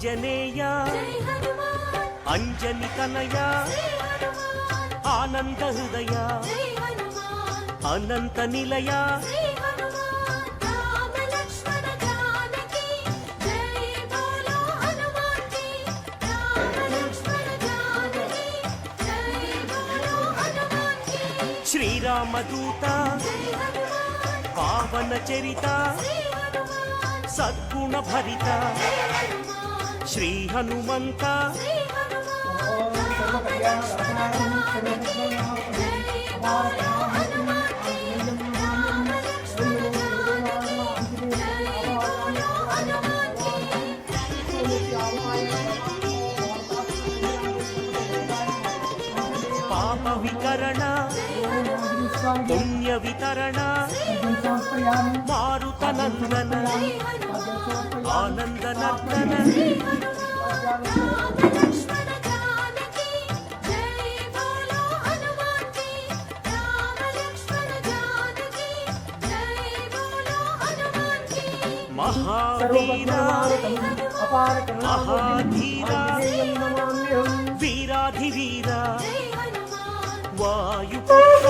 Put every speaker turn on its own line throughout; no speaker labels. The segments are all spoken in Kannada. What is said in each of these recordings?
ఆంజనేయ అంజని తనయ ఆనంద హృదయ అనంత నిలయ శ్రీరామదూత పావన చరిత సద్గుణ భరిత శ్రీ హనుమంత పాప వికరణ పుణ్య వితరణ మారుత నందన ఆనంద నర్తన మహావీర మహాధీర వీరాధివీర వాయుపుత్ర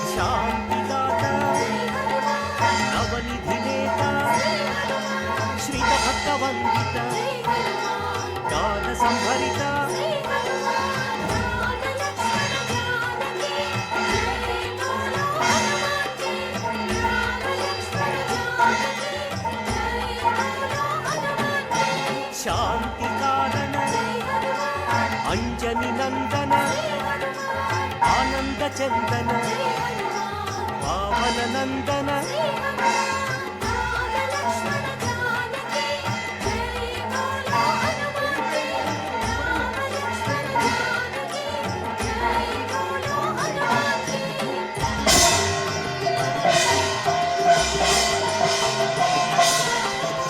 శాంతిదాత నవనిధినేత శ్రీభక్తవందిత గాన సంభరిత శాంతి కారణ అంజని నందన ఆనంద చందన పావన నందన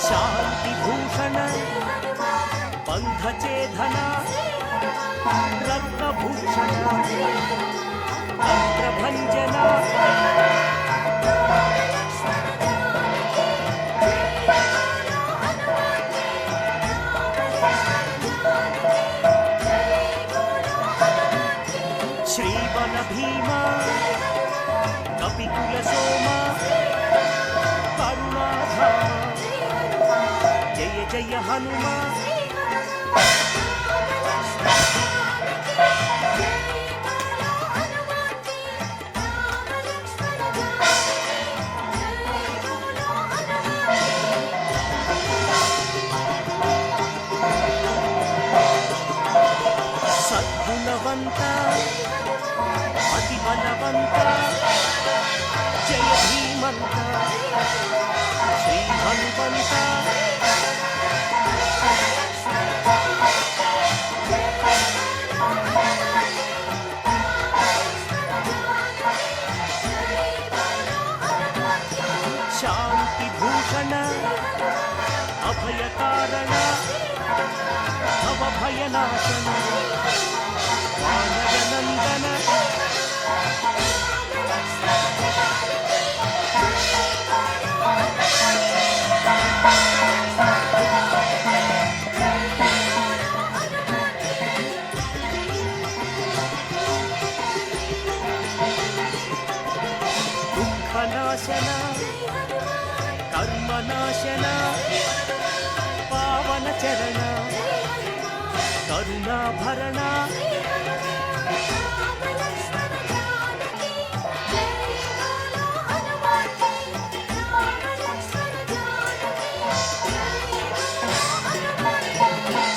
శాంతి భూషణ బంధచేధన రత్నభూషణ తంత్రభంజన శ్రీవన భీమ కపికుల సోమ కరుణాధామ జయ జయ హనుమ సద్గుణవంత అతి బలవంత జయ ధీమంత శ్రీ హనుమంత శాంతి భూషణ అభయ కారణ భవ భయనాశన వానర నందన దుఃఖనాశన కర్మనాశన పావన చరణ కరుణాభరణ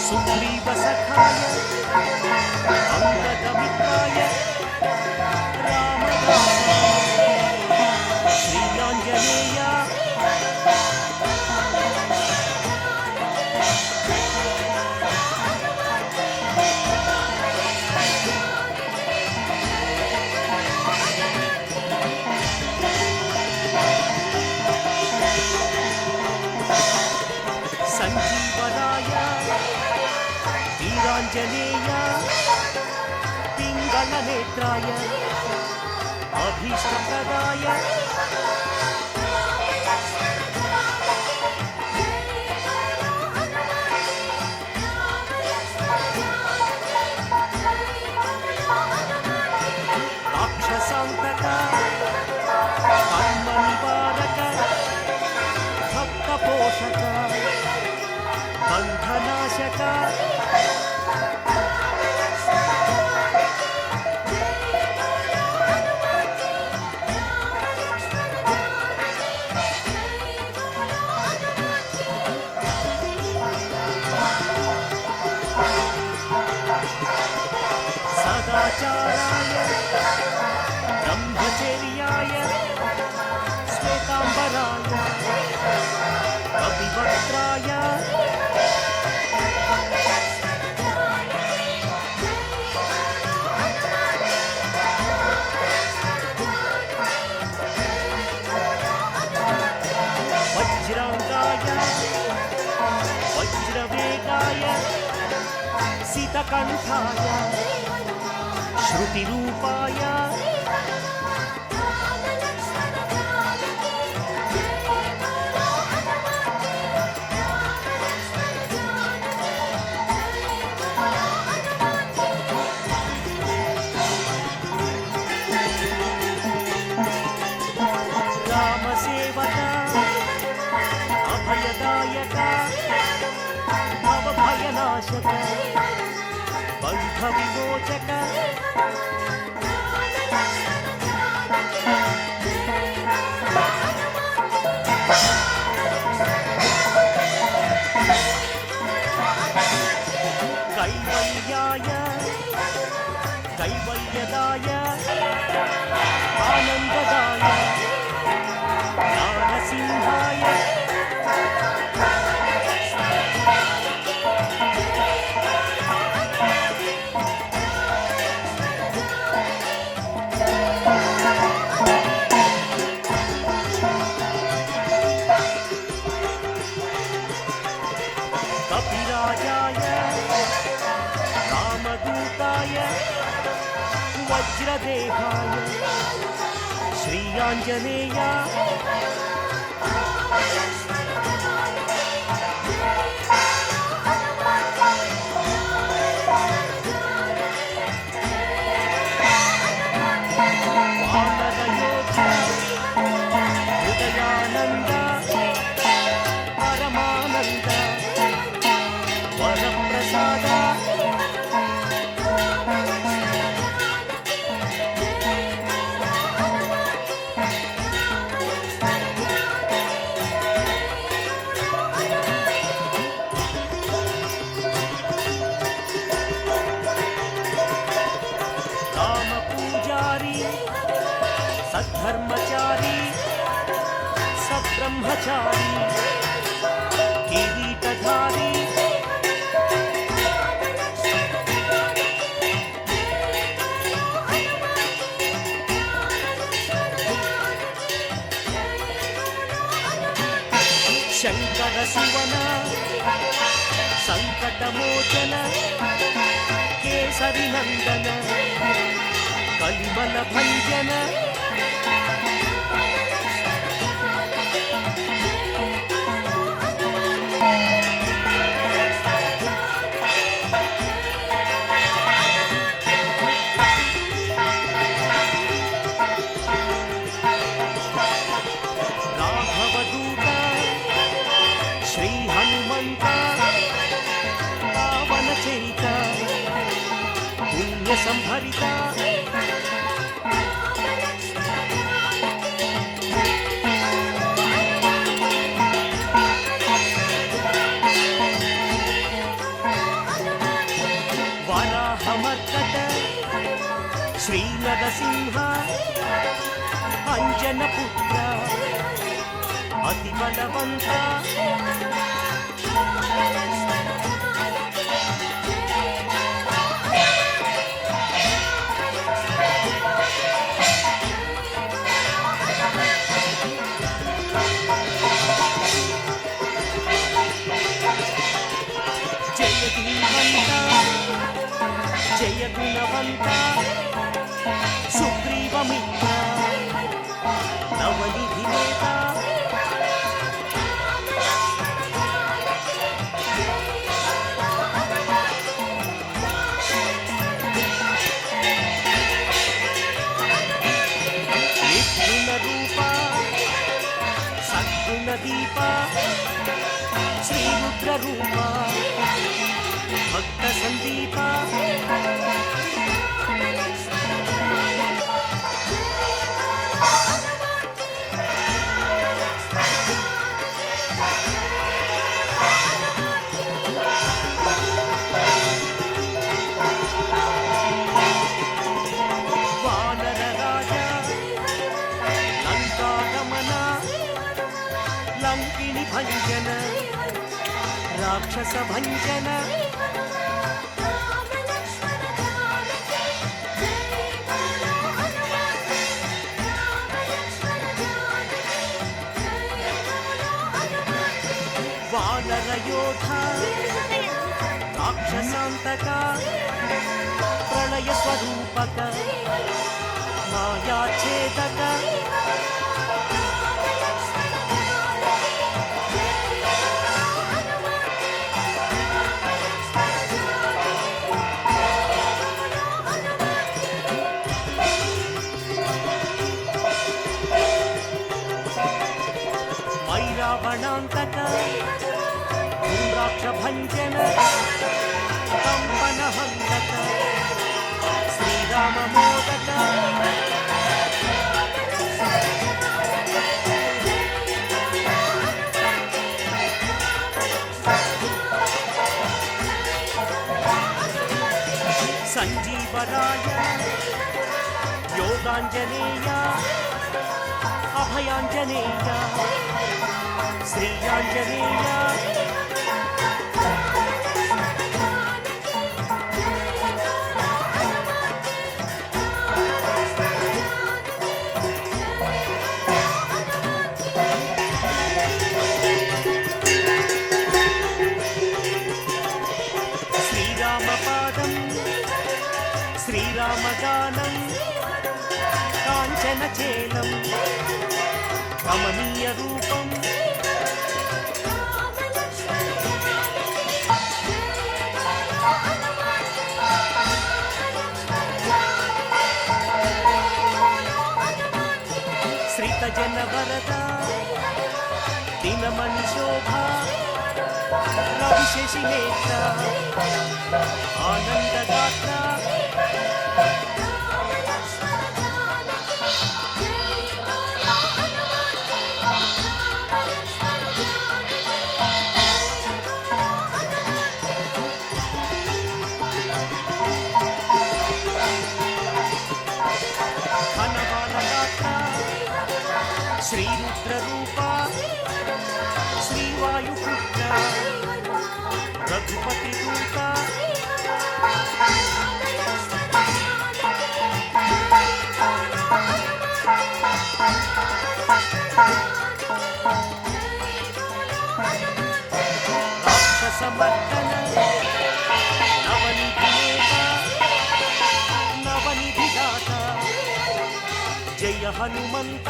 సుగ్రీవ సఖాయ అంగదమిత్రాయ రామదాసాయ శ్రీయాంజనేయ वीराञ्जनेय पिङ्गलनेत्राय अभीष्टप्रदाय राक्षसान्तक कर्मनिवारक भक्तपोषक बन्धनाशक सदाचाराय ब्रह्मचर्याय श्वेताम्बराय कविवक्त्राय वज्राङ्गाय वज्रवेगाय सीतकण्ठाय श्रुतिरूपाय रामसेवक अभयदायक भवभयनाशक बन्धविमोचक कैवल्याय कैवल्यदाय आनन्ददाय ज्ञानसिंहाय कपिराजाय रामदूताय वज्रदेहाय श्रीयाञ्जनेय वानरयोग्य हृदयानन्द परमानन्द वरप्रसाद रामपूजारी सद्धर्मचारी सद्ब्रह्मचारी किरीटधारी शंकर सुवन संकटमोचन केसरी नंदन कलिमल भंजन राघवदूत श्री हनुमंत पावन चरिता पुण्य संभरिता वराहमर्कट श्री नरसिंह अंजनपुत्र अति बलवंत जय धीमंत జయ గుణవంత సుగ్రీవమిత్ర నవనిధి నేత నిర్గుణ రూప సద్గుణ దీప శ్రీరుద్ర రూప భక్త సందీప వానర రాజా లంకాగమన లంకిని భంజన రాక్షస భంజన వానర యోధ రాక్షసాంతక ప్రళయ స్వరూపక మాయాఛేదక వైరావణాంతక రుద్రాక్ష భంజన కంపన హంతక శ్రీరామ మోదక సంజీవరాయ యోగాంజనేయ అభయాంజనేయ శ్రీయాంజనేయ శ్రీరామపాదం శ్రీరామగానం కాంచనచేలం కమనీయ రూపం శ్రీతజన వరద దినమణి శోభ రవిశేషి నేత్ర ఆనందగాత్ర శ్రీరుద్ర రూప శ్రీవాయుపుత్ర రఘుపతి దూత రాక్షసమర్దన నవనిధి నేత నవనిధి దాత జయ హనుమంత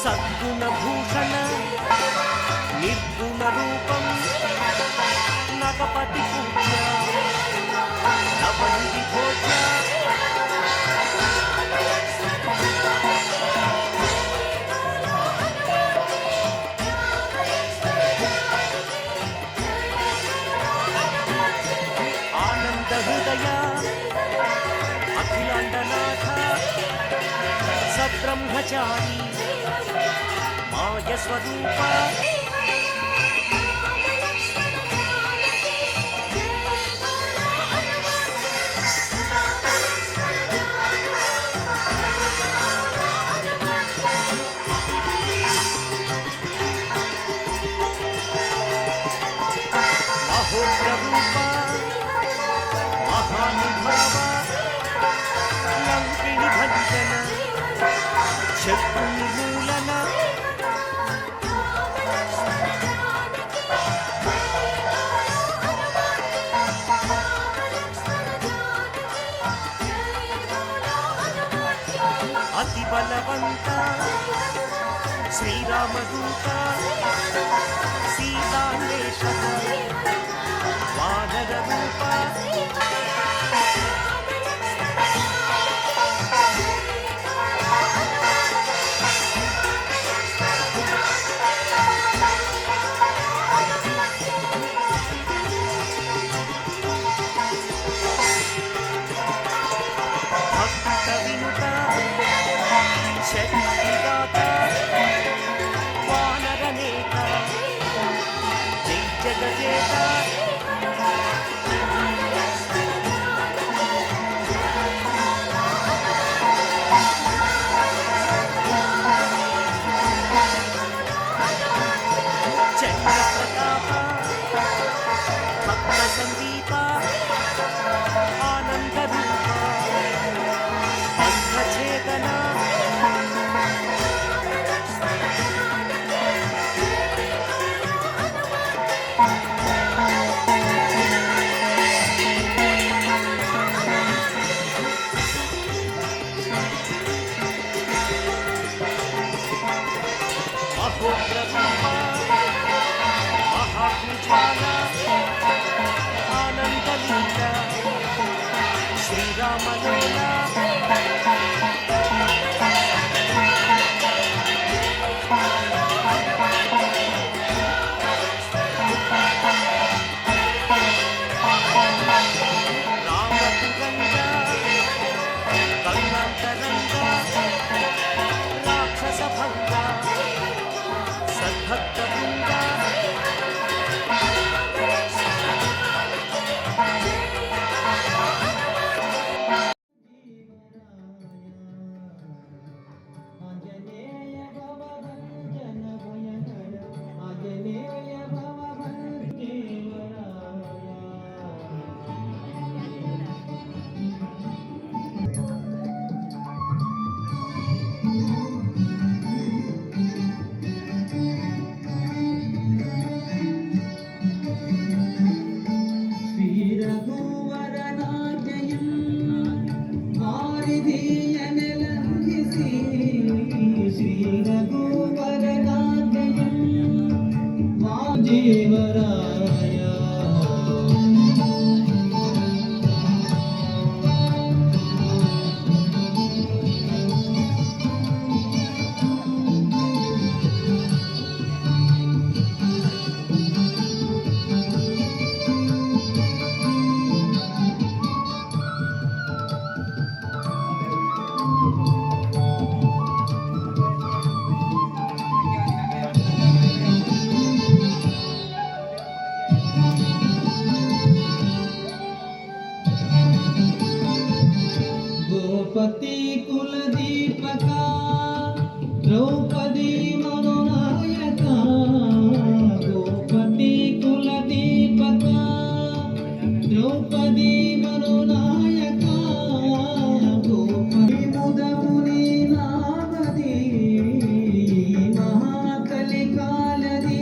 సద్గుణ భూషణ నిర్గుణ రూపం నగపతి పూజ్య నవనిధి భోజ్య ఆనంద హృదయ అఖిలాండనాథ సద్బ్రహ్మచారి మాయ స్వరూప మహోగ్ర రూప బలవంత శ్రీరామదూత సీతాన్వేషక వానర రూప భక్త వినుత శక్తిదాత వానర నేత జై జగదేత చంద్ర ప్రతాప భక్త సందీప ఆనంద రూప బంధచేతన మహోగ్రరూప మహాజ్వాల ఆనందలీల శ్రీరామలీల రామతురంగ కరుణాంతరంగ రాక్షస భంగ సద్భక్త బృంద
ఆంజనేయ భవభంజన భయహర ఆంజనేయ భవభంజేవరాయ శ్రీరఘువరనాజయం వారిధీయనలంఘిసి శ్రీరఘువరనాజయం వాజీవరాయ गोपति कुलदीपका द्रौपदी मनोनायका गोपति कुलदीपका द्रौपदी मनोनायका गोपति मुदमुनि नामदी महाकलिकालदी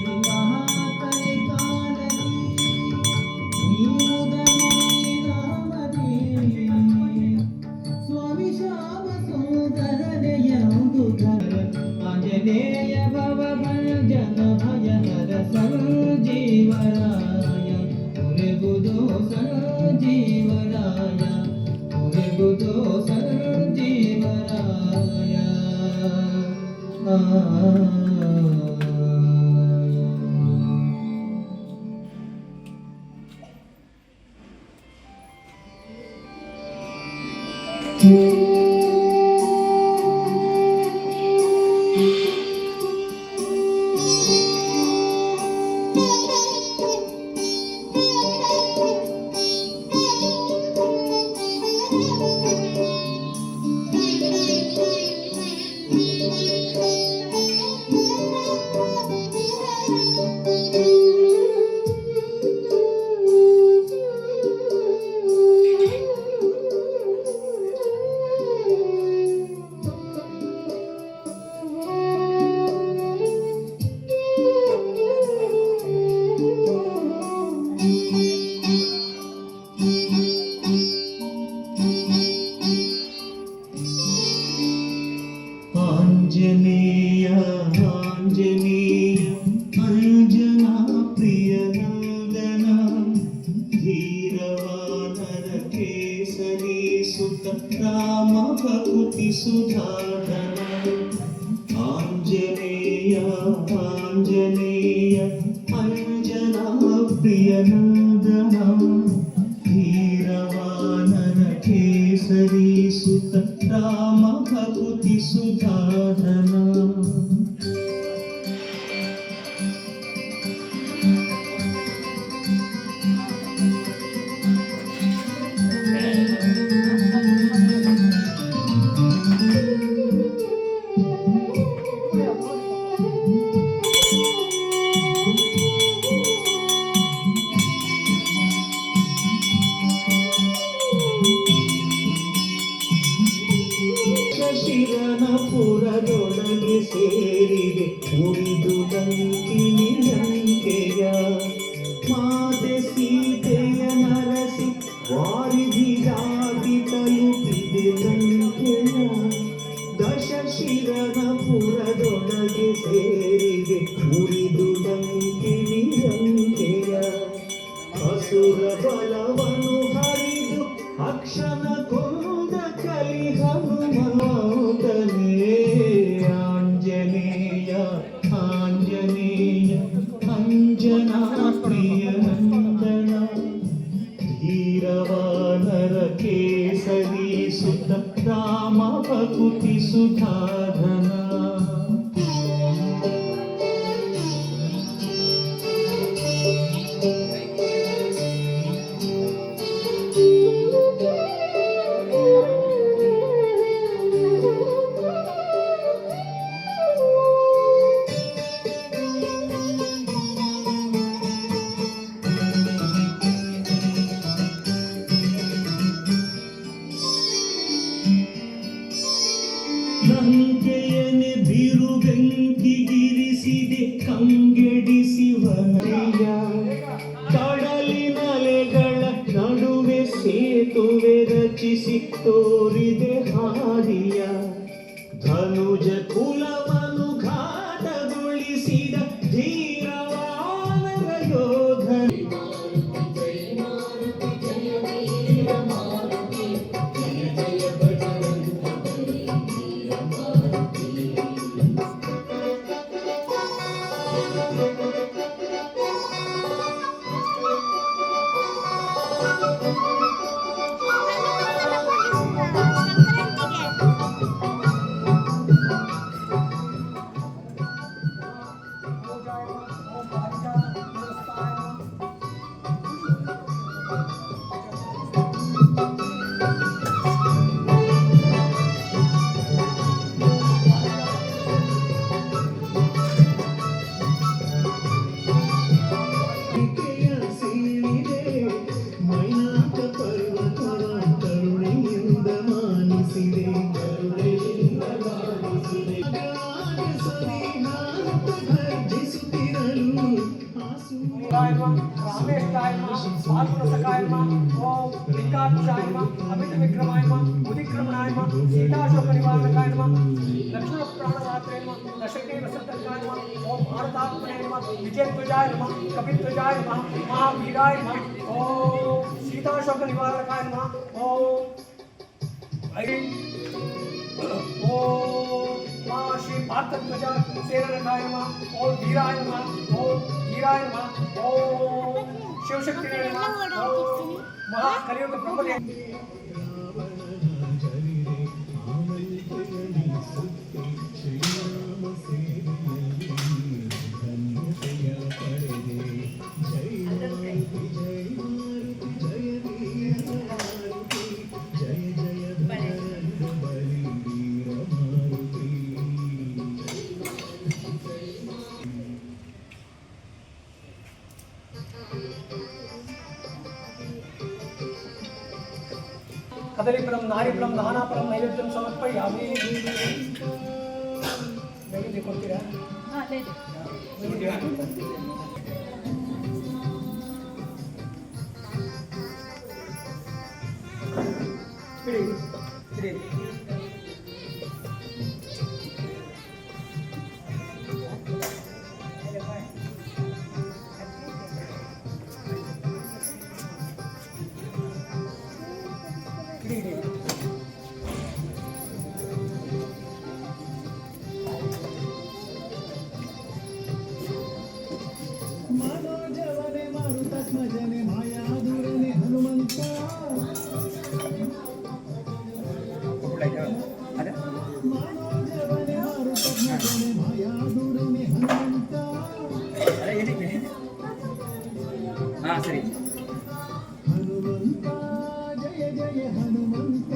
మహా ಆಂಜನೇಯ ಆಂಜನೇಯ ಅಂಜನಾ ಪ್ರಿಯ ನಂದನ ಧೀರವಾನರ ಕೇಸರಿ ಸುತ ರಾಮ ಭಕುತಿ ಸುಧಾಧನ ಆಂಜನೇಯ ಆಂಜನೇಯ ಅಂಜನಾ ಪ್ರಿಯ ನಂದನ ಧೀರವಾನರ ಕೇಸರಿ ಸುತ ರಾಮ ಭಕುತಿ ಸುಧಾಧನ ಶಿರನಪುರದೊಳಗೆ ಸೇರಿದೆ ಉರಿದು ಲಂಕಿನಿ ಲಂಕೆಯ ಮಾತೆ ಸೀತೆಯ ನರಸಿ ವಾರಿಧಿಗಾಗಿ ತಲುಪಿದೆ ಲಂಕೆಯ ದಶ ಶಿರನಪುರದೊಳಗೆ ಸೇರಿದೆ ಉರಿದು ಲಂಕಿನಿ ಲಂಕೆಯ ಅಸುರ ಬಲವನ್ನು ಹರಿದು ಅಕ್ಷನ ಕೊಂದ ಕಲಿ ಹನುಮಂತನೇ ಆಂಜನೇಯ ಆಂಜನೇಯ ಅಂಜನಾ ಪ್ರಿಯ ನಂದನ ಧೀರವಾನರ ಕೇಸರಿ ಸುತ ರಾಮ ಭಕುತಿ ಸುಧಾಧನ ಲಂಕೆಯನೆ ಬಿರುಬೆಂಕಿಗಿರಿಸಿದೆ ಕಂಗೆಡಿಸಿ ವನರಿಯ ಕಡಲಿನಲೆಗಳ ನಡುವೆ ಸೇತುವೆ ರಚಿಸಿ ತೋರಿದೆ ಹಾದಿಯ ಧನುಜ ಕುಲವನ್ನು ಘಾತಗೊಳಿಸಿದ ಧೀರವಾನರ ಯೋಧ ಮೈನಾಕ ಪರ್ವತವ ಕರುಣೆಯಿಂದ ಮಾನಿಸಿದೆ ಗರ್ಜಿಸುತ್ತಿರಲು
रामेशाय पार्वतकाय ओम लिंगाक्षाय अमित विक्रमाय उदिक्रमणाय सीताशोक निवारकाय लक्ष्मण प्राणदात्रे दशके वसंतकाय ओम भारतात्मने विजयध्वजाय कपिध्वजाय महावीराय ओम सीताशोक निवारकाय ओम ओम श्री भारतध्वजा सेनकाय ओम धीराय ओम धीराय ओम शिवशक्ति ओम महाकलियुग ब्रह्मदेव कदलीफलं नारिफलं दानाफलं नैवेद्यं समर्पयामि नैवेद्य ಕೊಡ್ತೀರಾ ಬಿಡಿ ಬಿಡಿ
मनोजवने मारुतात्मजने मायाधुरने हनुमंत मनोजवने मारुतात्मजने मायाधुरने हनुमंत
ಸರಿ
हनुमंत जय जय हनुमंत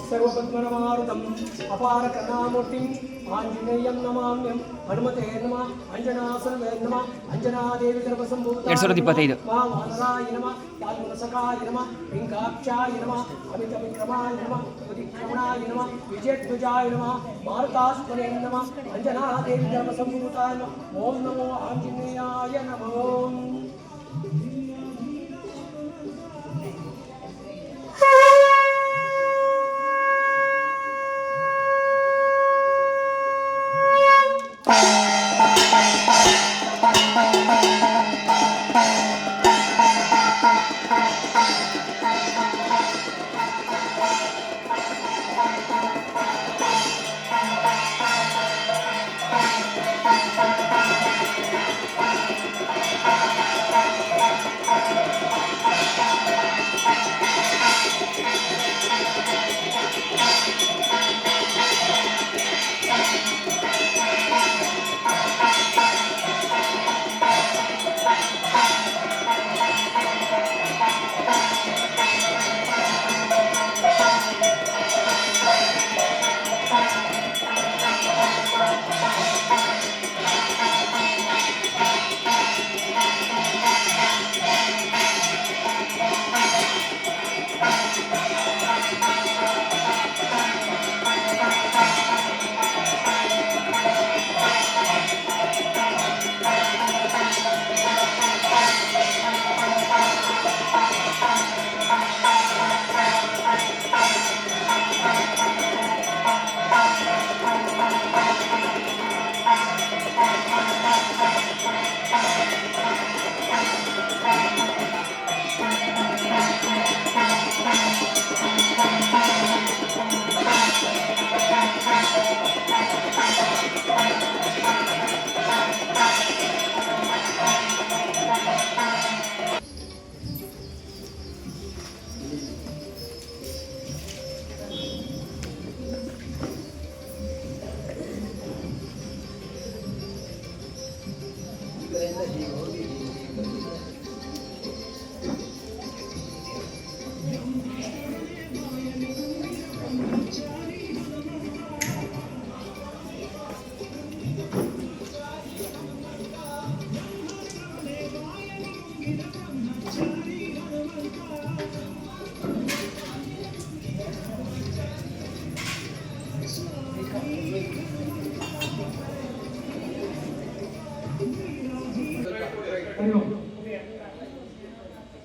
सर्वपद्मनमारुतम् अपारकरुणामूर्तिम् आञ्जनेयं नमाम्यं हनुमते नमः अंजनासर्वे नमः अंजनादेवी सर्वसम्भूता
2025
वानराय नमः वाल्मुनसकाय नमः पिङ्गाक्षाय नमः अमितविक्रमाय नमः उदिक्रमणाय नमः विजयध्वजाय नमः मारुतास्मने नमः अंजनादेवी सर्वसम्भूताय नमः ओम नमो आञ्जनेयाय नमः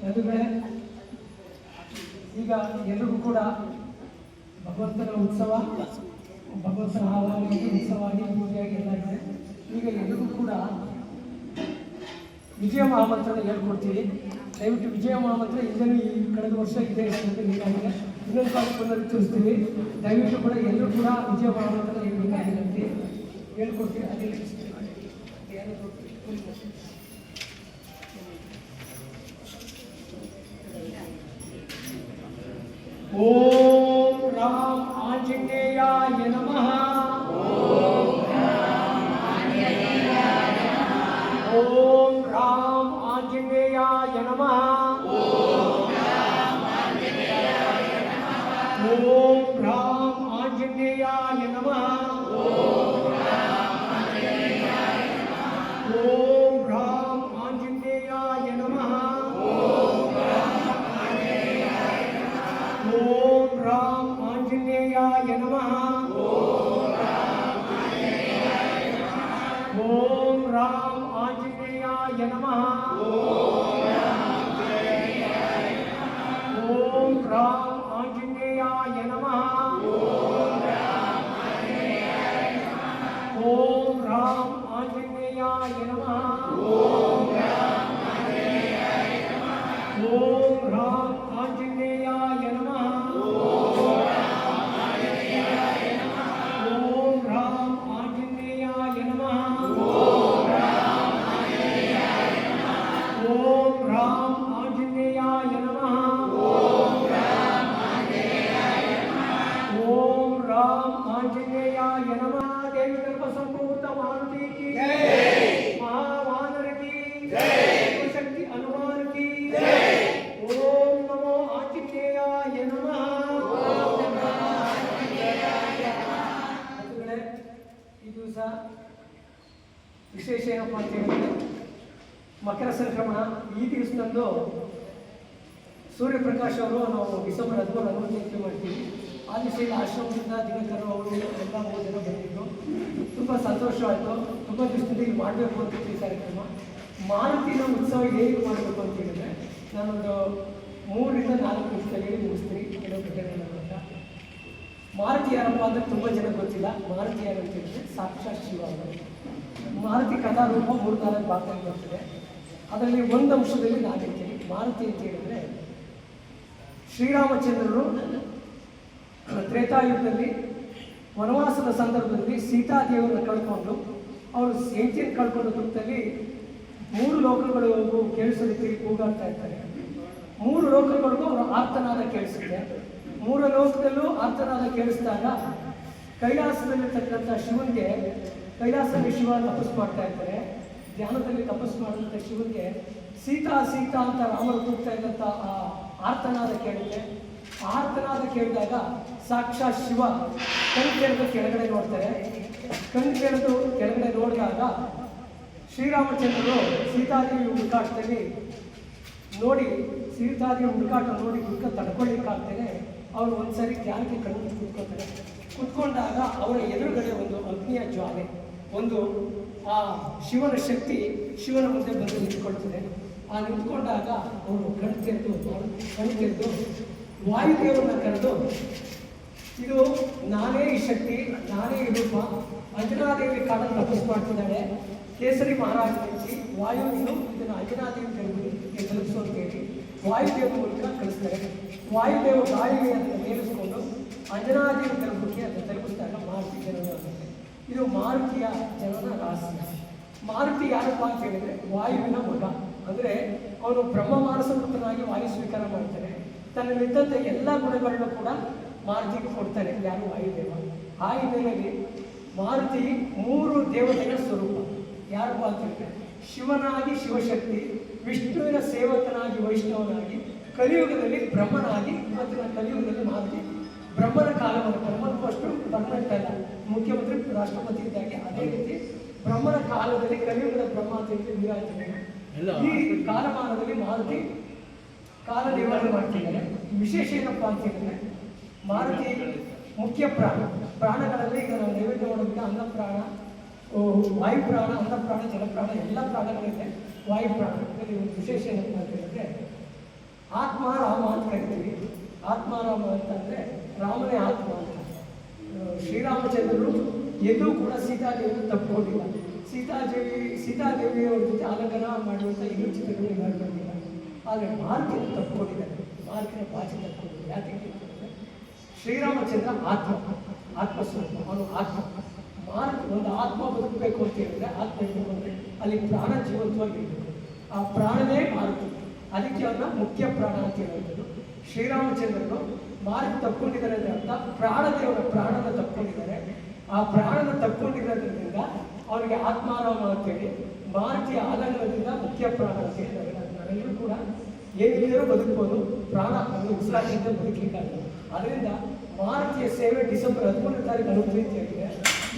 ಬಂಧುಗಳೇ, ಈಗ ಎಲ್ಲರಿಗೂ ಕೂಡ ಭಗವಂತನ ಉತ್ಸವ, ಭಗವಂತನ ಆವಾಹನೆಗೆ ಉತ್ಸವವಾಗಿ ಪೂಜೆಯಾಗಿ ಎಲ್ಲ ಇದೆ. ಈಗ ಎಲ್ಲರಿಗೂ ಕೂಡ ವಿಜಯ ಮಹಾಮಂತ್ರನ ಹೇಳ್ಕೊಡ್ತೀವಿ. ದಯವಿಟ್ಟು ವಿಜಯ ಮಹಾಮಂತ್ರ ಹಿಂದೆನೂ ಈ ಕಳೆದ ವರ್ಷ ಇದೇ ಅಂತ ನೀಡಾಗಿದೆ. ಇನ್ನೊಂದು ಕಾಲ ಪುನರುಚ್ಚರಿಸ್ತೀವಿ. ದಯವಿಟ್ಟು ಕೂಡ ಎಲ್ಲರೂ ಕೂಡ ವಿಜಯ ಮಹಾಮಂತ್ರ ಹೇಳ್ಬೇಕಾಗಿರುತ್ತೆ, ಹೇಳ್ಕೊಡ್ತೀವಿ. ಅದೇ ಓಂ ರಾಮ ಆಂಜನೇಯಾಯ ನಮಃ. ಓಂ ರಾಮ ಆಂಜನೇಯಾಯ ನಮಃ. ಓಂ ರಾಮ ಆಂಜನೇಯಾಯ ನಮಃ. ಓಂ ರಾಮ ಆಂಜನೇಯಾಯ ನಮಃ. ಓಂ ರಾಮ ಆಂಜನೇಯಾಯ ನಮಃ. ಓಂ ರಾಮ ಆಂಜನೇಯಾಯ ನಮಃ. ಓಂ ರಾಮ ಆಂಜನೇಯಾಯ ನಮಃ. ಓಂ ರಾಮ ಆಂಜನೇಯಾಯ ನಮಃ. ಓಂ ರಾಮ ಆಂಜನೇಯಾಯ ನಮಃ. ಓಂ ರಾಮ ಆಂಜನೇಯಾಯ ನಮಃ. ಓಂ ರಾಮ ಆಂಜನೇಯಾಯ ನಮಃ. ಓಂ ರಾಮ ಆಂಜನೇಯಾಯ ನಮಃ. ಓಂ ರಾಮ ಆಂಜನೇಯಾಯ ನಮಃ. ಓಂ ರಾಮ ಆಂಜನೇಯಾಯ ನಮಃ. ಓಂ ರಾಮ ಆಂಜನೇಯಾಯ ನಮಃ. ದೇವಿ ಗರ್ಭ ಸಂಭೂತ ಮಾರುತಿ ಕಿ ಜೈ. ಮಹಾವಾನರ ಕಿ ಜೈ. ಶಕ್ತಿ ಹನುಮಾನ್ ಕಿ ಜೈ. ಓಂ ನಮೋ ಆಂಜನೇಯಾಯ ನಮಃ. ಈ ದಿವಸ ವಿಶೇಷ ಏನಪ್ಪ ಅಂತ ಹೇಳಿದ್ರೆ ಮಕರ ಸಂಕ್ರಮಣ. ಈ ದಿವಸದಂದು ಸೂರ್ಯಪ್ರಕಾಶ್ ಅವರು ನಾವು ಡಿಸೆಂಬರ್ 13 ಮಾಡ್ತೀವಿ. ಆ ದಿವಸ ಇಲ್ಲಿ ಆಶ್ರಮದಿಂದ ದಿನಕರು ಅವರು ಎಲ್ಲ 3 ಜನ ಬಂದಿದ್ದು ತುಂಬ ಸಂತೋಷವಾಯಿತು. ತುಂಬ ದಿವಸದಿಂದ ಇಲ್ಲಿ ಮಾಡಬೇಕು ಅಂತ ಈ ಕಾರ್ಯಕ್ರಮ. ಮಾರುತಿನ ಉತ್ಸವ ಹೇಗೆ ಮಾಡಬೇಕು ಅಂತ ಹೇಳಿದ್ರೆ ನಾನೊಂದು 3 ರಿಂದ 4 ನಿಮಿಷದಲ್ಲಿ ಮುಗಿಸ್ತೀನಿ ಕೆಲವು ಘಟನೆಗಳನ್ನ. ಮಾರುತಿ ಯಾರಪ್ಪ ಅಂದರೆ ತುಂಬ ಜನ ಗೊತ್ತಿಲ್ಲ. ಮಾರುತಿ ಯಾರು ಅಂತ ಹೇಳಿದ್ರೆ ಸಾಕ್ಷಾತ್ ಶಿವ ಅವರು. ಮಾರುತಿ ಕಥಾರೂಪ 3-4 ಭಾಗದಲ್ಲಿ ಬರ್ತದೆ. ಅದರಲ್ಲಿ ಒಂದು ಅಂಶದಲ್ಲಿ ನಾನು ಹೇಳ್ತೀನಿ. ಮಾರುತಿ ಅಂತ ಹೇಳಿದ್ರೆ ಶ್ರೀರಾಮಚಂದ್ರರು ತ್ರೇತಾಯುಗದಲ್ಲಿ ವನವಾಸದ ಸಂದರ್ಭದಲ್ಲಿ ಸೀತಾದೇವರನ್ನು ಕಳ್ಕೊಂಡು ಅವರು ಹೆಂಡತಿಯನ್ನು ಕಳ್ಕೊಂಡು ದುಃಖದಲ್ಲಿ 3 ಲೋಕಗಳು ಕೇಳಿಸೋ ರೀತಿ ಕೂಗಾಡ್ತಾ ಇರ್ತಾರೆ. 3 ಲೋಕಗಳಿಗೂ ಅವರು ಆರ್ತನಾದ ಕೇಳಿಸುತ್ತೆ. 3 ಲೋಕದಲ್ಲೂ ಆರ್ತನಾದ ಕೇಳಿಸಿದಾಗ ಕೈಲಾಸದಲ್ಲಿರ್ತಕ್ಕಂಥ ಶಿವನಿಗೆ, ಕೈಲಾಸದಲ್ಲಿ ಶಿವ ತಪಸ್ಸು ಮಾಡ್ತಾ ಇರ್ತಾರೆ. ಧ್ಯಾನದಲ್ಲಿ ತಪಸ್ಸು ಮಾಡಿದಂಥ ಶಿವನಿಗೆ ಸೀತಾ ಸೀತಾ ಅಂತ ರಾಮರು ಕೂಗ್ತಾ ಇದ್ದಂಥ ಆ ಆರ್ತನಾದ ಕೇಳುತ್ತೆ. ಆರ್ತನಾದ ಕೇಳಿದಾಗ ಸಾಕ್ಷಾತ್ ಶಿವ ಕಣ್ಣು ತೆರೆದು ಕೆಳಗಡೆ ನೋಡ್ತಾರೆ. ಕಣ್ಣು ತೆರೆದು ಕೆಳಗಡೆ ನೋಡಿದಾಗ ಶ್ರೀರಾಮಚಂದ್ರರು ಸೀತಾದೇವಿ ಹುಡುಕಾಟದಲ್ಲಿ ನೋಡಿ, ಸೀತಾದೇವಿ ಹುಡುಕಾಟ ನೋಡಿ ದುಃಖ ತಡ್ಕೊಳ್ಳಿಕ್ಕಾಗ್ತೇನೆ ಅವರು ಒಂದ್ಸರಿ ಧ್ಯಾನಕ್ಕೆ ಕಣ್ಣು ಕುತ್ಕೋತಾರೆ. ಕುತ್ಕೊಂಡಾಗ ಅವರ ಎದುರುಗಡೆ ಒಂದು ಅಗ್ನಿಯ ಜ್ವಾಲೆ, ಒಂದು ಆ ಶಿವನ ಶಕ್ತಿ ಶಿವನ ಮುಂದೆ ಬಂದು ನಿಂತ್ಕೊಳ್ತದೆ. ಆ ನಿಂತ್ಕೊಂಡಾಗ ಅವರು ಕಣ್ಣು ತೆರೆದು ವಾಯುದೇವರನ್ನ ಕರೆದು, ಇದು ನಾನೇ ಈ ಶಕ್ತಿ, ನಾನೇ ಈ ರೂಪ, ಅಂಜನಾದೇವಿ ಕಾಡಲ್ಲಿ ತಪಸ್ಸು ಮಾಡ್ತಿದ್ದಾಳೆ, ಕೇಸರಿ ಮಹಾರಾಜ ನಿಂತು ವಾಯುವಿನು ಇದನ್ನು ಅಂಜನಾದೇವಿ ತಲುಪಿಸು ಅಂತ ಹೇಳಿ ವಾಯುದೇವ ಮೂಲಕ ಕಳಿಸ್ತಾರೆ. ವಾಯುದೇವ ಗಾಳಿಗೆ ಅದನ್ನು ಮೇಲಿಸ್ಕೊಂಡು ಅಂಜನಾದೇವಿ ತಲುಪಕ್ಕೆ ಅದನ್ನು ತಲುಪಿಸಿದಾಗ ಮಾರುತಿ ಜನನ ಆಗುತ್ತೆ. ಇದು ಮಾರುತಿಯ ಜನನ ರಹಸ್ಯ. ಮಾರುತಿ ಯಾರಪ್ಪ ಅಂತ ಹೇಳಿದ್ರೆ ವಾಯುವಿನ ಮಗ. ಅಂದರೆ ಅವನು ಬ್ರಹ್ಮ ಮಾನಸವೃತ್ತನಾಗಿ ವಾಯು ಸ್ವೀಕಾರ ಮಾಡ್ತಾನೆ. ತನ್ನಲ್ಲಿದ್ದಂಥ ಎಲ್ಲ ಗುಣಗಳನ್ನು ಕೂಡ ಮಾರುತಿಗೆ ಕೊಡ್ತಾನೆ. ಯಾರು? ವಾಯುದೇವ. ಆ ಹಿನ್ನೆಲೆಯಲ್ಲಿ ಮಾರುತಿ 3 ದೇವತೆಗಳ ಸ್ವರೂಪ. ಯಾರಪ್ಪ ಅಂತ ಹೇಳಿದ್ರೆ ಶಿವನಾಗಿ ಶಿವಶಕ್ತಿ, ವಿಷ್ಣುವಿನ ಸೇವಕನಾಗಿ ವೈಷ್ಣವನಾಗಿ, ಕಲಿಯುಗದಲ್ಲಿ ಬ್ರಹ್ಮನಾಗಿ. ಇವತ್ತಿನ ಕಲಿಯುಗದಲ್ಲಿ ಮಾರುತಿ ಬ್ರಹ್ಮನ ಕಾಲವನ್ನು, ಬ್ರಹ್ಮನ ಫಸ್ಟು ಪರ್ಮನೆಂಟ್ ಅಲ್ಲ, ಮುಖ್ಯಮಂತ್ರಿ ರಾಷ್ಟ್ರಪತಿ ಇದ್ದಾಗೆ, ಅದೇ ರೀತಿ ಬ್ರಹ್ಮನ ಕಾಲದಲ್ಲಿ ಕಲಿಯುಗದ ಬ್ರಹ್ಮ ಅಂತ ಹೇಳಿ ವಿರಾಜನೆ. ಈ ಕಾಲಮಾನದಲ್ಲಿ ಮಾರುತಿ ಕಾಲ ನಿರ್ವಹಣೆ ಮಾಡ್ತಿದ್ದಾರೆ. ವಿಶೇಷ ಏನಪ್ಪ ಅಂತ ಹೇಳಿದ್ರೆ ಮಾರುತಿ ಮುಖ್ಯ ಪ್ರಾಣಗಳಲ್ಲಿ ಈಗ ನಾವು ಅನ್ನಪ್ರಾಣ, ವಾಯುಪ್ರಾಣ, ಅನ್ನಪ್ರಾಣ, ಜಲಪ್ರಾಣ ಎಲ್ಲ ಪ್ರಾಣಗಳಿದೆ. ವಾಯುಪ್ರಾಣ ಇದರಲ್ಲಿ ಒಂದು ವಿಶೇಷ ಏನಂತ ಹೇಳಿದ್ರೆ ಆತ್ಮ ರಾಮ ಅಂತ ಹೇಳ್ತೀವಿ. ಆತ್ಮ ರಾಮ ಅಂತಂದರೆ ರಾಮನೇ ಆತ್ಮ ಅಂತ. ಶ್ರೀರಾಮಚಂದ್ರರು ಎಲ್ಲೂ ಕೂಡ ಸೀತಾದೇವಿಯನ್ನು ತಪ್ಪಿಕೊಂಡಿಲ್ಲ. ಸೀತಾದೇವಿಯವರ ಜೊತೆ ಆಲಂಕನ ಮಾಡುವಂಥ ಎಲ್ಲೂ ಚಿತ್ರಗಳು ಮಾಡಿಕೊಂಡಿಲ್ಲ. ಆದರೆ ಮಾರುತಿಯನ್ನು ತಪ್ಪಿಕೊಂಡಿದ್ದಾರೆ. ಮಾರುತಿನ ಪಾಚಿ ತಪ್ಪಿಕೊಂಡಿದ್ದಾರೆ. ಯಾಕೆ ಅಂತಂದರೆ ಶ್ರೀರಾಮಚಂದ್ರ ಆತ್ಮಸ್ವರೂಪ, ಅವನು ಆತ್ಮ. ಮಾರುತಿ ಒಂದು ಆತ್ಮ ಬದುಕಬೇಕು ಅಂತ ಹೇಳಿದ್ರೆ ಆತ್ಮ ಇರಬೇಕು ಅಂದರೆ ಅಲ್ಲಿ ಪ್ರಾಣ ಜೀವಂತವಾಗಿರಬೇಕು. ಆ ಪ್ರಾಣನೇ ಮಾರುತಿ. ಅದಕ್ಕೆ ಅವನ್ನ ಮುಖ್ಯ ಪ್ರಾಣ ಅಂತ ಹೇಳುವಂಥದ್ದು. ಶ್ರೀರಾಮಚಂದ್ರನು ಮಾರುತಿ ತಪ್ಪಿಕೊಂಡಿದ್ದಾರೆ ಅಂದರೆ ಅರ್ಥ ಪ್ರಾಣದೇವರ ಪ್ರಾಣನ ತಪ್ಪಿಕೊಂಡಿದ್ದಾರೆ. ಆ ಪ್ರಾಣನ ತಪ್ಪಿಕೊಂಡಿರೋದ್ರಿಂದ ಅವನಿಗೆ ಆತ್ಮಾರಾಮ ಅಂತೇಳಿ, ಮಾರುತಿಯ ಆಲಂಕನದಿಂದ ಮುಖ್ಯ ಪ್ರಾಣ ಅಂತ ಹೇಳಿ ನಾವೆಲ್ಲರೂ ಕೂಡ ಏನಿದ್ದರೂ ಬದುಕ್ಬೋದು. ಪ್ರಾಣ ಅದು ಉಸಿರಾಟದಿಂದ ಬದುಕಲಿಕ್ಕಾಗಲ್ಲ. ಅದರಿಂದ ಮಾರುತಿಯ ಸೇವೆ ಡಿಸೆಂಬರ್ 13ನೇ ತಾರೀಕು ಅನುಮತಿಯಾಗಿದೆ.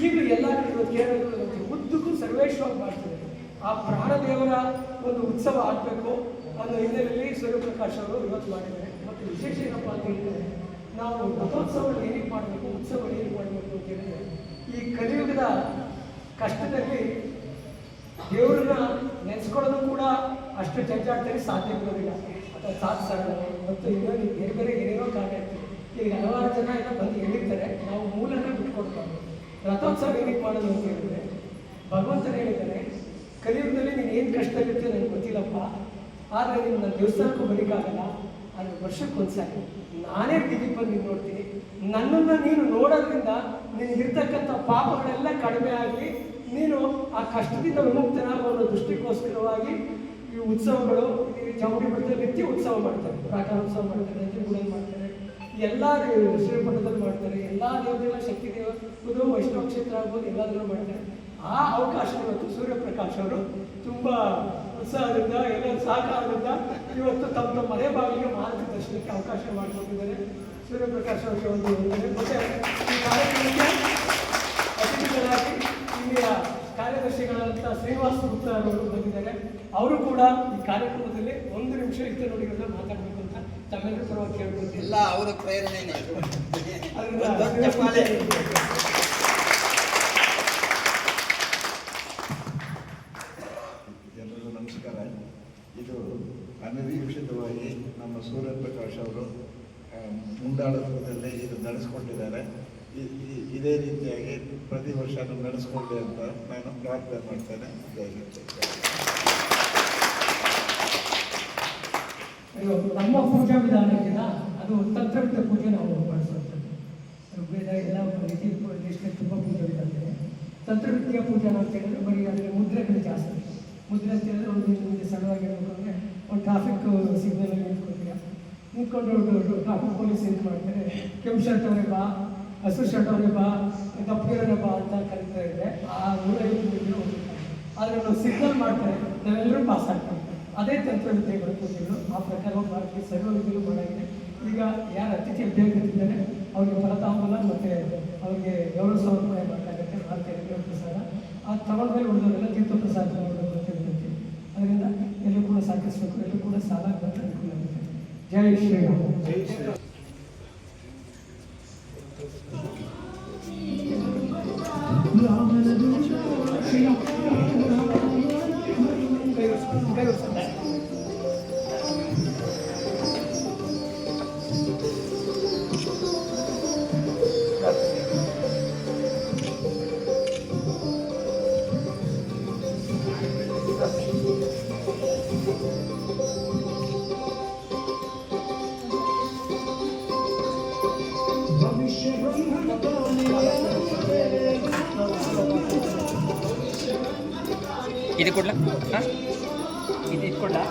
ಈಗಲೂ ಎಲ್ಲ ಕಡೆ ಕೇರಳಗಳು ಉದ್ದಕ್ಕೂ ಸರ್ವೇಶ್ವರ ಮಾಡ್ತಿದ್ದಾರೆ. ಆ ಪ್ರಾಣದೇವರ ಒಂದು ಉತ್ಸವ ಆಗಬೇಕು ಅನ್ನೋ ಹಿನ್ನೆಲೆಯಲ್ಲಿ ಸೂರ್ಯಪ್ರಕಾಶ್ ಅವರು ಇವತ್ತು ಮಾಡಿದ್ದಾರೆ. ಮತ್ತು ವಿಶೇಷ ಏನಪ್ಪ ಅಂತ ಹೇಳಿದರೆ ನಾವು ರಥೋತ್ಸವಗಳು ಏನಕ್ಕೆ ಮಾಡಬೇಕು, ಉತ್ಸವಗಳು ಏನಕ್ಕೆ ಮಾಡಬೇಕು ಅಂತ ಹೇಳಿದರೆ ಈ ಕಲಿಯುಗದ ಕಷ್ಟದಲ್ಲಿ ದೇವರನ್ನ ನೆನೆಸ್ಕೊಳ್ಳೋದು ಕೂಡ ಅಷ್ಟು ಜಂಜಾಟದಲ್ಲಿ ಸಾಧ್ಯ ಇರೋದಿಲ್ಲ. ಅಥವಾ ಸಾಧಿಸೋಣ ಮತ್ತು ಇನ್ನೂ ಬೇರೆ ಬೇರೆ ಏನೇನೋ ಕಾರಣ ಇರ್ತದೆ. ಈಗ ಹಲವಾರು ಜನ ಎಲ್ಲ ಬಂದು ಹೇಳಿರ್ತಾರೆ, ನಾವು ಮೂಲನ ಬಿಟ್ಕೊಡ್ಬಾರ್ದು. ರಥೋತ್ಸವ ಏನಕ್ಕೆ ಮಾಡೋದು ಅಂತ ಹೇಳಿದ್ರೆ ಭಗವಂತನ ಹೇಳಿದ್ದಾನೆ, ಕಲಿಯುಗದಲ್ಲಿ ನೀನು ಏನು ಕಷ್ಟದಲ್ಲಿರ್ತೀಯ ನನಗೆ ಗೊತ್ತಿಲ್ಲಪ್ಪ, ಆದರೆ ನೀನು ನನ್ನ ದೇವಸ್ಥಾನಕ್ಕೂ ಬರೀಕಾಗಲ್ಲ. ಆದರೆ ವರ್ಷಕ್ಕೊಂದ್ಸಾರಿ ನಾನೇ ಬೀದಿ ಬಂದು ನೀನು ನೋಡ್ತೀನಿ. ನನ್ನನ್ನು ನೀನು ನೋಡೋದ್ರಿಂದ ನಿನಗಿರ್ತಕ್ಕಂಥ ಪಾಪಗಳೆಲ್ಲ ಕಡಿಮೆ ಆಗಲಿ, ನೀನು ಆ ಕಷ್ಟದಿಂದ ವಿಮುಕ್ತನಾಗುವ ಅನ್ನೋ ದೃಷ್ಟಿಗೋಸ್ಕರವಾಗಿ ಈ ಉತ್ಸವಗಳು, ಈ ಚಾಮುಂಡಿ ಬೆಟ್ಟದಲ್ಲಿ ನಿತ್ಯ ಉತ್ಸವ ಮಾಡ್ತಾರೆ. ಪ್ರಾಕಾರೋತ್ಸವ ಮಾಡ್ತಾರೆ, ನಂಜನಗೂಡಲ್ಲಿ ಮಾಡ್ತಾರೆ, ಎಲ್ಲ ಶ್ರೀಮಠದಲ್ಲಿ ಮಾಡ್ತಾರೆ, ಎಲ್ಲ ದೇವತೆಗಳ ಶಕ್ತಿ ದೇವರು ವೈಷ್ಣವ ಕ್ಷೇತ್ರ ಆಗ್ಬೋದು, ಎಲ್ಲದರಲ್ಲೂ ಮಾಡ್ತಾರೆ. ಆ ಅವಕಾಶ ಇವತ್ತು ಸೂರ್ಯಪ್ರಕಾಶ್ ಅವರು ತುಂಬ ಉತ್ಸಾಹದಿಂದ ಎಲ್ಲ ಸಹಕಾರದಿಂದ ಇವತ್ತು ತಮ್ಮ ಮನೆ ಬಾಗಿಲಿಗೆ ಮಾರುತಿ ದರ್ಶನಕ್ಕೆ ಅವಕಾಶ ಮಾಡಿಕೊಟ್ಟಿದ್ದಾರೆ. ಸೂರ್ಯಪ್ರಕಾಶ್ ಅವರಿಗೆ ಒಂದು ಮತ್ತೆ ಈ ಕಾರ್ಯಕ್ರಮಕ್ಕೆ ಅತಿಥಿಗಳಾಗಿ ಇಲ್ಲಿಯ ಕಾರ್ಯದರ್ಶಿಗಳಾದಂಥ ಶ್ರೀನಿವಾಸ ಗುಪ್ತಾ ಅವರು ಬಂದಿದ್ದಾರೆ. ಅವರು ಕೂಡ ಈ ಕಾರ್ಯಕ್ರಮದಲ್ಲಿ 1 ನಿಮಿಷ ಹಿತನುಡಿಗಳನ್ನ ಮಾತಾಡಬೇಕು ಅಂತ ತಮ್ಮೆಲ್ಲರೂ ಪರವಾಗಿ ಕೇಳ್ಬೋದು.
ಎಲ್ಲ ಅವರ ಪ್ರೇರಣೆನೇ.
ಎಲ್ಲರಿಗೂ ನಮಸ್ಕಾರ. ಇದು ಅನಿರೀಕ್ಷಿತವಾಗಿ ನಮ್ಮ ಸೂರ್ಯಪ್ರಕಾಶ್ ಅವರು ಮುಂದಾಳತ್ವದಲ್ಲಿ ಇದು ನಡೆಸ್ಕೊಂಡಿದ್ದಾರೆ. ಇದೇ ರೀತಿಯಾಗಿ ಪ್ರತಿ ವರ್ಷ ನಡೆಸ್ಕೊಳ್ಳಿ ಅಂತ ನಾನು ಪ್ರಾರ್ಥನೆ ಮಾಡ್ತೇನೆ.
ನಮ್ಮ ಪೂಜಾ ವಿಧಾನ ಇದೆಯಲ್ಲ, ಅದು ತಂತ್ರವಿದ್ದ ಪೂಜೆ ನಾವು ಮಾಡಿಸುವಂಥದ್ದು. ವೇದ ಎಲ್ಲ ರೀತಿ ದೇಶದಲ್ಲಿ ತುಂಬ ಪೂಜಾ ವಿಧಾನ ಇದೆ. ತಂತ್ರವಿದ್ಯಾ ಪೂಜೆ ಅಂತ ಹೇಳಿದ್ರೆ ಬರೀ ಅದರಲ್ಲಿ ಮುದ್ರೆಗಳು ಜಾಸ್ತಿ. ಮುದ್ರೆ ಅಂತ ಹೇಳಿದ್ರೆ ಒಂದು ಮುಂದೆ ಸಣ್ಣವಾಗಿರಬೇಕು ಅಂದರೆ ಒಂದು ಟ್ರಾಫಿಕ್ ಸಿಗ್ನಲಲ್ಲಿ ನಿಂತ್ಕೊಂಡು ಟ್ರಾಫಿಕ್ ಪೊಲೀಸ್ ಏನು ಮಾಡ್ತಾರೆ, ಕೆಂಪು ಶರ್ಟ್ ಅವರೇ ಬಾ, ಹಸಿರು ಶರ್ಟ್ ಅವರೇ ಬಾ, ಕಪ್ಪಗಿರೋರೇ ಬಾ ಅಂತ ಕರೀತಾ ಇದ್ದರೆ ಆ 150 ಮೀಟರ್ ಹೋಗ್ತಾರೆ. ಆದರೆ ನಾವು ಸಿಗ್ನಲ್ ಮಾಡ್ತಾರೆ, ನಾವೆಲ್ಲರೂ ಪಾಸ್ ಆಗ್ತಾರೆ. ಅದೇ ತಂತ್ರವಿದ್ಯೆಗಳು ಪೂಜೆಗಳು. ಆ ಪ್ರಕಾರ ಭಾರತೀಯ ಸರ್ವವಿದ್ಯೆಗಳು ಮಾಡಾಗಿದೆ. ಈಗ ಯಾರು ಅತಿಥಿ ಅಭ್ಯರ್ಥಿದ್ದಾರೆ ಅವ್ರಿಗೆ ಫಲತಾಂಬೂಲ ಮತ್ತು ಅವ್ರಿಗೆ ಗೌರವ ಸಮರ್ಪಣೆ ಮಾಡಲಾಗುತ್ತೆ. ಭಾರತೀಯ ದೇವ ಪ್ರಸಾದ ಅದು ತಗೊಂಡ್ಮೇಲೆ ಉಳಿದವರೆಲ್ಲ ತೀರ್ಥ ಪ್ರಸಾದ ತಗೊಳ್ಬೇಕು ಅಂತ ಹೇಳ್ತೀವಿ. ಅದರಿಂದ ಎಲ್ಲರೂ ಕೂಡ ಸಹಕರಿಸಬೇಕು, ಎಲ್ಲರೂ ಕೂಡ ಸಾಲ ಅನುಕೂಲ ಆಗುತ್ತೆ. ಜೈ ಶ್ರೀರಾಮ್.
ಜೈ ಶ್ರೀರಾಮ್.
ಇದು ಕೊಡ್ಲಾ? ಹಾಂ, ಇದು ಕೊಡ್ಲಾ?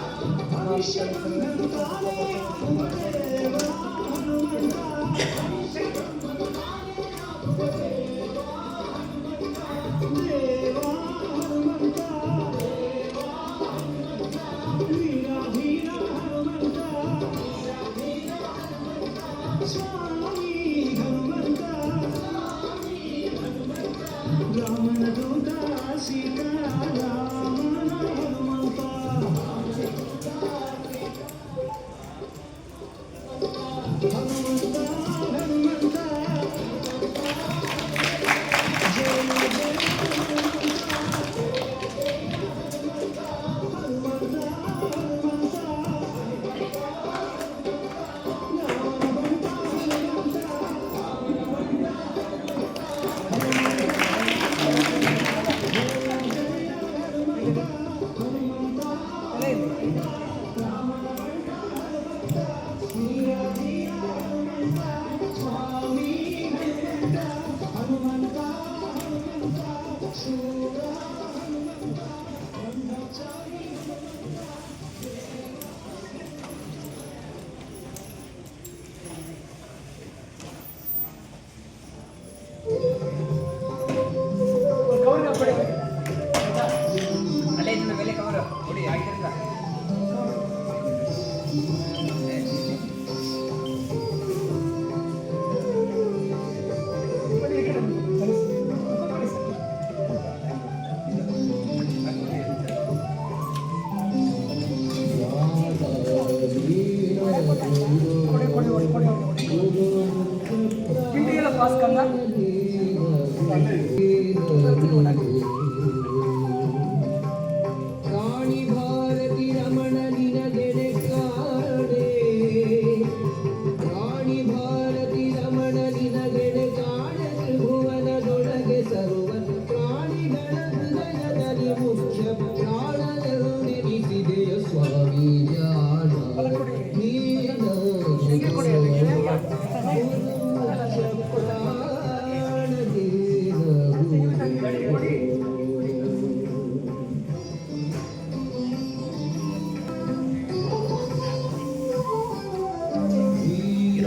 ಹನುಮಂತ ರಾಣಿ ಭಾರತಿ ರಮಣ ನಿನಗೆಡೆ ಕಾಣೆ ರಾಣಿ ಭಾರತಿ ರಮಣ ನಿನಗೆಡೆ ಕಾಣೆ ಭುವನದೊಳಗೆ ಸರ್ವ ಪ್ರಾಣಿಗಳ ಹೃದಯದಲ್ಲಿ ಮುಖ್ಯ ಪ್ರಾಣನೆನಿಸಿದೆಯ ಸ್ವಾಮಿ ಜ್ಞಾನ ನೀನ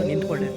ನಿಂತ್ಕೊಳ್ಳಿ.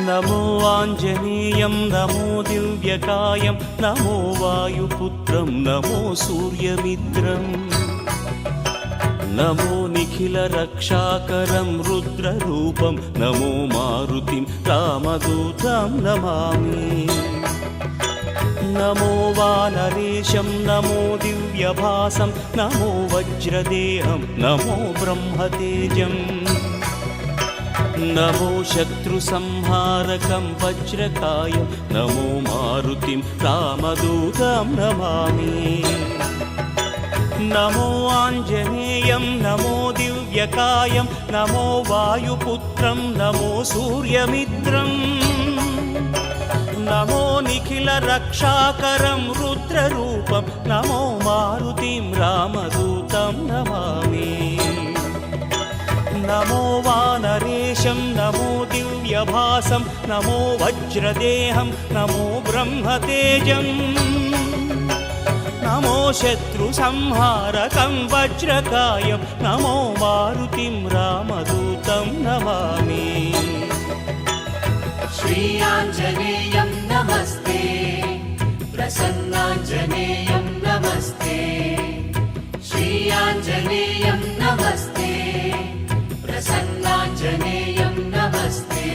नमो आञ्जनेयं नमो दिव्यकायं नमो वायुपुत्रं नमो सूर्यमित्रं नमो निखिलरक्षाकरं रुद्ररूपं नमो मारुतिं रामदूतं नमामि नमो वानरेशं नमो दिव्यभासं नमो वज्रदेहं नमो ब्रह्मतेजम् नमो शत्रुसंहारकं वज्रकायं नमो मारुतिं रामदूतं नमामि नमो आञ्जनेयं नमो दिव्यकायं नमो वायुपुत्रं नमो सूर्यमित्रं नमो निखिलरक्षाकरं रुद्ररूपं नमो मारुतिं रामदूतं नमामि नमो वानरेशं नमो दिव्यभासं नमो वज्रदेहं नमो ब्रह्मतेजम् नमो शत्रुसंहारकं वज्रकायं नमो मारुतिं रामदूतं नमामि
श्रीयाञ्जनेयं नमस्ते प्रसन्नाञ्जनेयं नमस्ते श्रीयाञ्जनेयं नमस्ते प्रसन्नाञ्जनेयं नमस्ते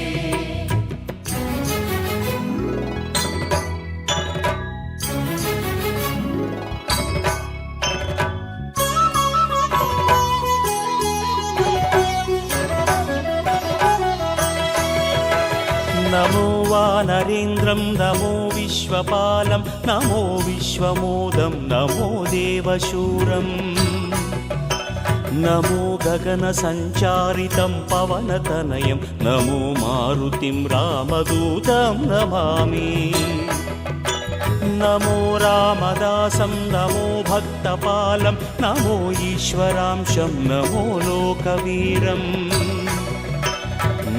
नमो वानरेन्द्रं नमो विश्वपालं नमो विश्वमोदं नमो देवशूरम् नमो गगनसञ्चारितं पवनतनयं नमो मारुतिं रामदूतं नमामि नमो रामदासं नमो भक्तपालं नमो ईश्वरांशं नमो लोकवीरम्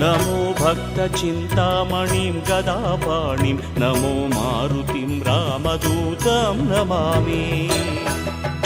नमो भक्तचिन्तामणिं गदापाणिं नमो मारुतिं रामदूतं नमामि